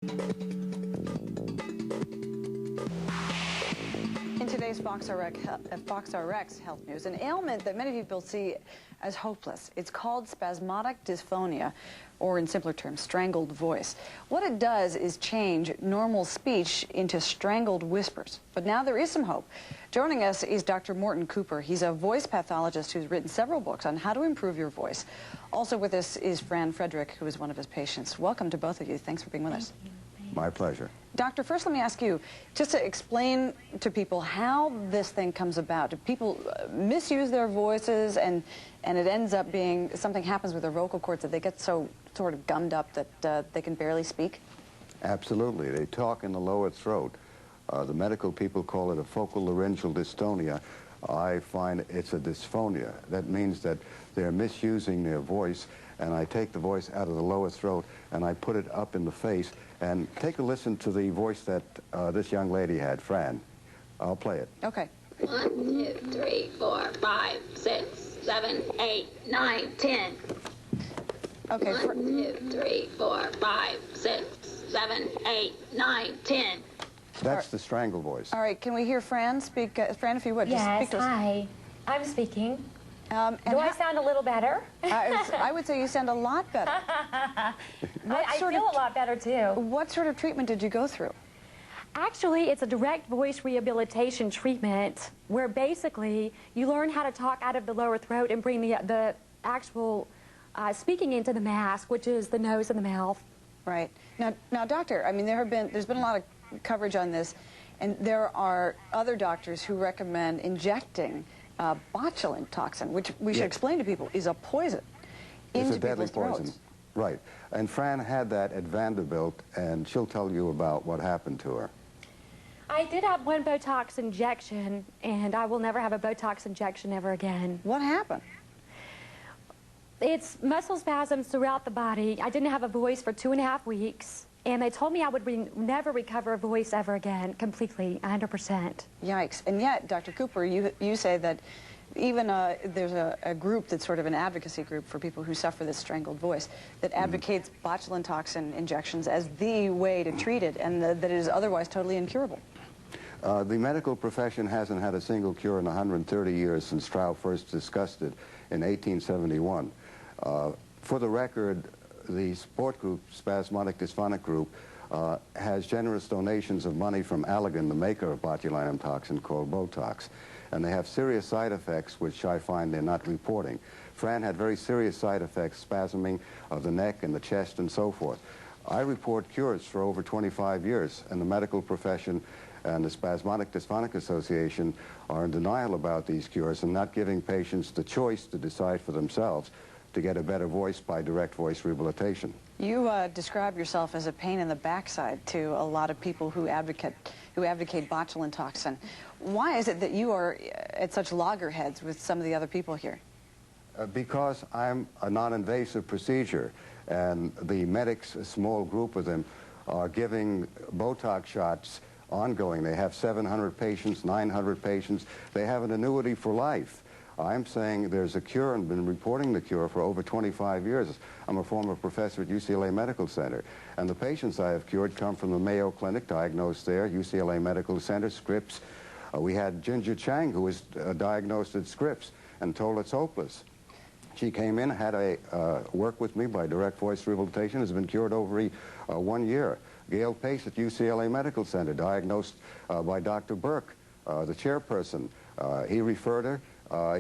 In today's FoxRx Health News, an ailment that many people see as hopeless. It's called spasmodic dysphonia, or in simpler terms, strangled voice. What it does is change normal speech into strangled whispers. But now there is some hope. Joining us is Dr. Mort Cooper. He's a voice pathologist who's written several books on how to improve your voice. Also with us is Fran Frederick, who is one of his patients. Welcome to both of you. Thanks for being with us. My pleasure. Doctor, first let me ask you, just to explain to people how this thing comes about. Do people misuse their voices and it ends up being, something happens with their vocal cords that they get so sort of gummed up that they can barely speak? Absolutely. They talk in the lower throat. The medical people call it a focal laryngeal dystonia. I find it's a dysphonia. That means that they're misusing their voice, and I take the voice out of the lower throat and I put it up in the face. And take a listen to the voice that this young lady had, Fran. I'll play it. Okay. 1, 2, 3, 4, 5, 6, 7, 8, 9, 10. Okay. 1, 2, 3, 4, 5, 6, 7, 8, 9, 10. That's the strangle voice. All right, can we hear Fran speak? Fran, if you would. Just Yes, speak to us. hi. I'm speaking. Do And I sound a little better? I would say you sound a lot better. I feel a lot better, too. What sort of treatment did you go through? Actually, it's a direct voice rehabilitation treatment where basically you learn how to talk out of the lower throat and bring the actual speaking into the mask, which is the nose and the mouth. Right. Now, doctor, I mean, there's been a lot of coverage on this, and there are other doctors who recommend injecting botulinum toxin, which we should explain to people is a poison into people's throats. Right. And Fran had that at Vanderbilt, and she'll tell you about what happened to her. I did have one Botox injection, and I will never have a Botox injection ever again. What happened? It's muscle spasms throughout the body. I didn't have a voice for 2.5 weeks, and they told me I would never recover a voice ever again, completely, 100%. Yikes. And yet, Dr. Cooper, you say that even there's a group that's sort of an advocacy group for people who suffer this strangled voice that advocates botulinum toxin injections as the way to treat it, and that it is otherwise totally incurable. The medical profession hasn't had a single cure in 130 years since Trout first discussed it in 1871. For the record, the sport group, Spasmodic Dysphonic Group, has generous donations of money from Allergan, the maker of botulinum toxin called Botox. And they have serious side effects, which I find they're not reporting. Fran had very serious side effects, spasming of the neck and the chest and so forth. I report cures for over 25 years, and the medical profession and the Spasmodic Dysphonic Association are in denial about these cures and not giving patients the choice to decide for themselves to get a better voice by direct voice rehabilitation. You describe yourself as a pain in the backside to a lot of people who advocate botulinum toxin. Why is it that you are at such loggerheads with some of the other people here? Because I'm a non-invasive procedure, and the medics, a small group of them, are giving Botox shots ongoing. They have 700 patients, 900 patients. They have an annuity for life. I'm saying there's a cure and been reporting the cure for over 25 years. I'm a former professor at UCLA Medical Center, and the patients I have cured come from the Mayo Clinic, diagnosed there, UCLA Medical Center, Scripps. We had Ginger Chang, who was diagnosed at Scripps and told it's hopeless. She came in, had a work with me by direct voice rehabilitation, has been cured over 1 year. Gail Pace at UCLA Medical Center, diagnosed by Dr. Burke, the chairperson. He referred her.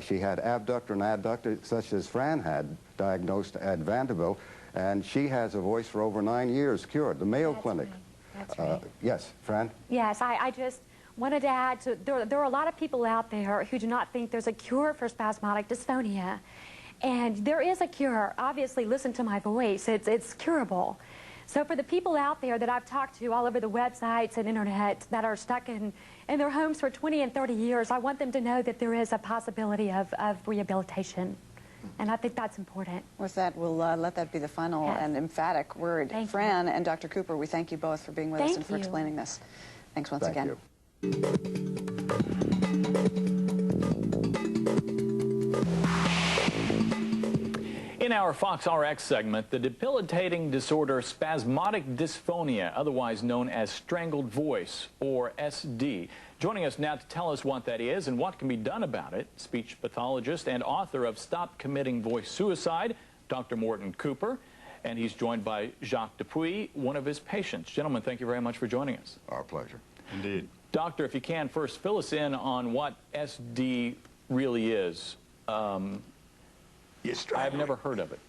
She had abductor and adductor, such as Fran had, diagnosed at Vanderbilt, and she has a voice for over 9 years cured. The Mayo Clinic. Right. That's right. Yes, Fran? Yes, I just wanted to add to, there are a lot of people out there who do not think there's a cure for spasmodic dysphonia. And there is a cure. Obviously, listen to my voice. It's curable. So for the people out there that I've talked to all over the websites and internet that are stuck in their homes for 20 and 30 years, I want them to know that there is a possibility of rehabilitation. And I think that's important. With that, we'll let that be the final and emphatic word. Thank Fran you. and Dr. Cooper, we thank you both for being with us and for explaining this. Thanks once again. You. In our Fox RX segment, the debilitating disorder spasmodic dysphonia, otherwise known as strangled voice, or SD. Joining us now to tell us what that is and what can be done about it, speech pathologist and author of Stop Committing Voice Suicide, Dr. Mort Cooper. And he's joined by Jacques Dupuis, one of his patients. Gentlemen, thank you very much for joining us. Our pleasure. Indeed. Doctor, if you can, first fill us in on what SD really is. I've never heard of it.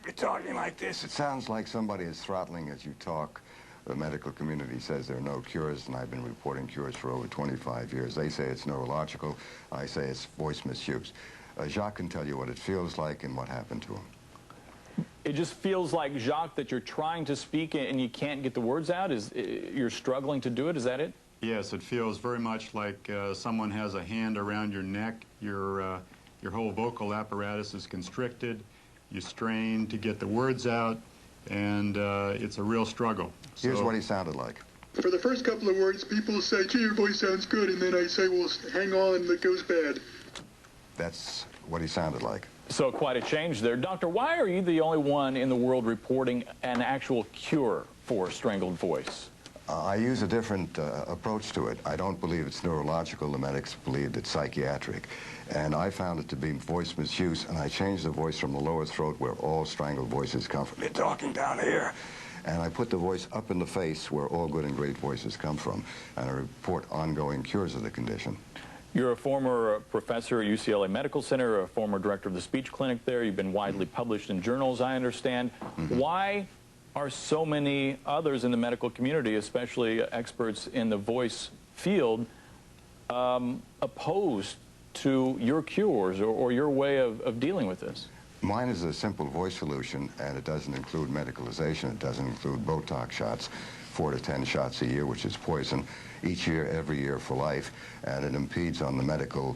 You're talking like this. It sounds like somebody is throttling as you talk. The medical community says there are no cures, and I've been reporting cures for over 25 years. They say it's neurological. I say it's voice misuse. Jacques can tell you what it feels like and what happened to him. It just feels like, Jacques, that you're trying to speak and you can't get the words out? You're struggling to do it? Is that it? Yes, it feels very much like someone has a hand around your neck. Your whole vocal apparatus is constricted. You strain to get the words out, and it's a real struggle. Here's what he sounded like. For the first couple of words, people say, gee, your voice sounds good, and then I say, well, hang on, it goes bad. That's what he sounded like. So quite a change there. Doctor, why are you the only one in the world reporting an actual cure for strangled voice? I use a different approach to it. I don't believe it's neurological. The medics believe it's psychiatric. And I found it to be voice misuse, and I changed the voice from the lower throat, where all strangled voices come from. You're talking down here. And I put the voice up in the face, where all good and great voices come from. And I report ongoing cures of the condition. You're a former professor at UCLA Medical Center, a former director of the speech clinic there. You've been widely published in journals, I understand. Why are so many others in the medical community, especially experts in the voice field, opposed to your cures or your way of dealing with this? Mine is a simple voice solution, and it doesn't include medicalization. It doesn't include Botox shots, 4 to 10 shots a year, which is poison, each year, every year for life, and it impedes on the medical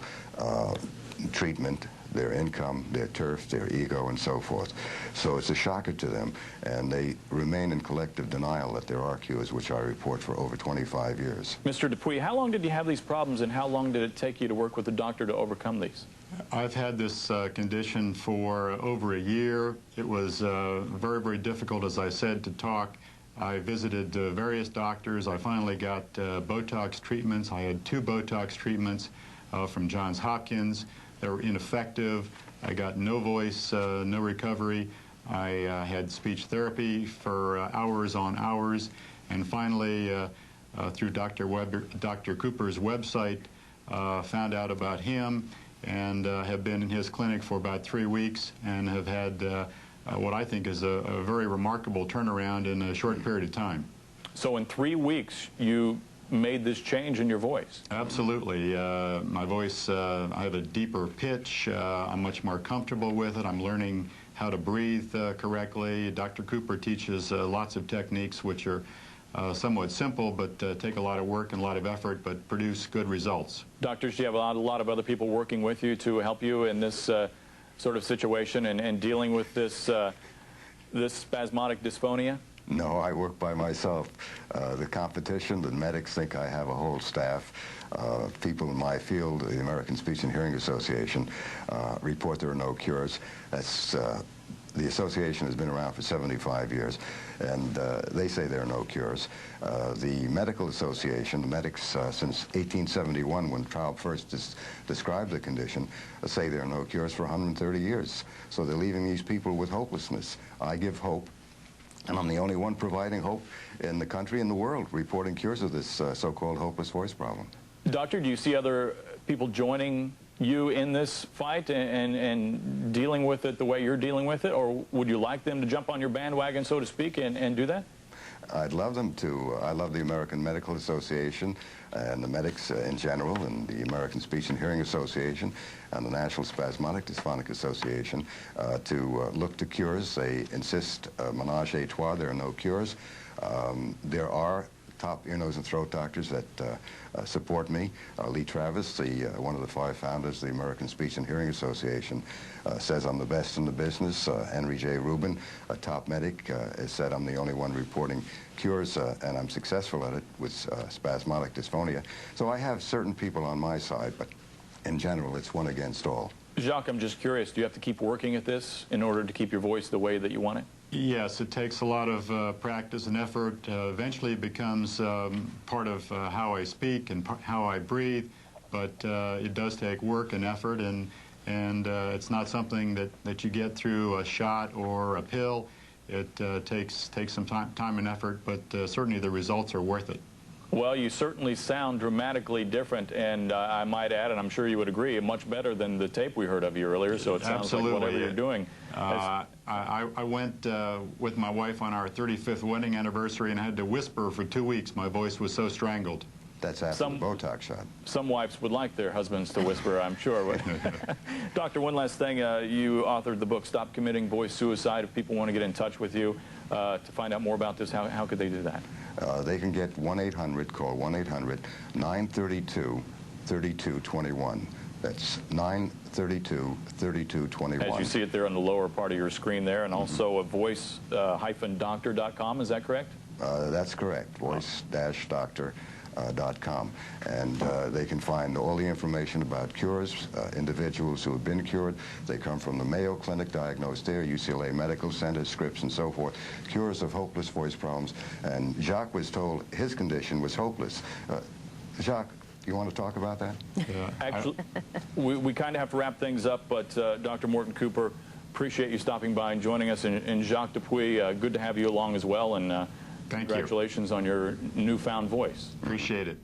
treatment, their income, their turf, their ego, and so forth. So it's a shocker to them, and they remain in collective denial that there are cures, which I report for over 25 years. Mr. Dupuis, how long did you have these problems, and how long did it take you to work with a doctor to overcome these? I've had this condition for over a year. It was very, very difficult, as I said, to talk. I visited various doctors. I finally got Botox treatments. I had 2 Botox treatments from Johns Hopkins. They were ineffective. I got no voice, no recovery. I had speech therapy for hours on hours. And finally, through Dr. Cooper's website, found out about him and have been in his clinic for about 3 weeks and have had what I think is a very remarkable turnaround in a short period of time. So in 3 weeks, you made this change in your voice? Absolutely. My voice, I have a deeper pitch. I'm much more comfortable with it. I'm learning how to breathe correctly. Dr. Cooper teaches lots of techniques which are somewhat simple, but take a lot of work and a lot of effort, but produce good results. Doctors, do you have a lot of other people working with you to help you in this sort of situation and dealing with this, this spasmodic dysphonia? No, I work by myself. The competition, the medics think I have a whole staff. People in my field, the American Speech and Hearing Association, report there are no cures. That's, the association has been around for 75 years, and they say there are no cures. The Medical Association, the medics since 1871, when Traub first described the condition, say there are no cures for 130 years. So they're leaving these people with hopelessness. I give hope. And I'm the only one providing hope in the country and the world, reporting cures of this so-called hopeless voice problem. Doctor, do you see other people joining you in this fight and dealing with it the way you're dealing with it? Or would you like them to jump on your bandwagon, so to speak, and do that? I'd love them to. I love the American Medical Association and the medics in general, and the American Speech and Hearing Association and the National Spasmodic Dysphonic Association to look to cures. They insist, menage a trois, there are no cures. There are top ear, nose, and throat doctors that support me. Lee Travis, one of the 5 founders of the American Speech and Hearing Association, says I'm the best in the business. Henry J. Rubin, a top medic, has said I'm the only one reporting cures, and I'm successful at it with spasmodic dysphonia. So I have certain people on my side, but in general, it's one against all. Jacques, I'm just curious, do you have to keep working at this in order to keep your voice the way that you want it? Yes, it takes a lot of practice and effort. Eventually it becomes part of how I speak and how I breathe, but it does take work and effort, and it's not something that you get through a shot or a pill. It takes some time and effort, but certainly the results are worth it. Well, you certainly sound dramatically different, and I might add, and I'm sure you would agree, much better than the tape we heard of you earlier, so it sounds Absolutely. like whatever you're doing. I went with my wife on our 35th wedding anniversary and I had to whisper for 2 weeks. My voice was so strangled. That's after the Botox shot. Some wives would like their husbands to whisper, I'm sure. Doctor, one last thing. You authored the book, Stop Committing Voice Suicide. If people want to get in touch with you to find out more about this, how could they do that? They can get 1-800, call 1-800-932-3221. That's 932-3221. As you see it there on the lower part of your screen there, and also a voice-doctor.com, is that correct? That's correct, voice-doctor.com. And they can find all the information about cures, individuals who have been cured. They come from the Mayo Clinic, diagnosed there, UCLA Medical Center, scripts and so forth, cures of hopeless voice problems. And Jacques was told his condition was hopeless. Jacques, you want to talk about that? Actually, we kind of have to wrap things up, but Dr. Morton Cooper, appreciate you stopping by and joining us. And Jacques Dupuis, good to have you along as well. And Thank you. Congratulations on your newfound voice. Appreciate it.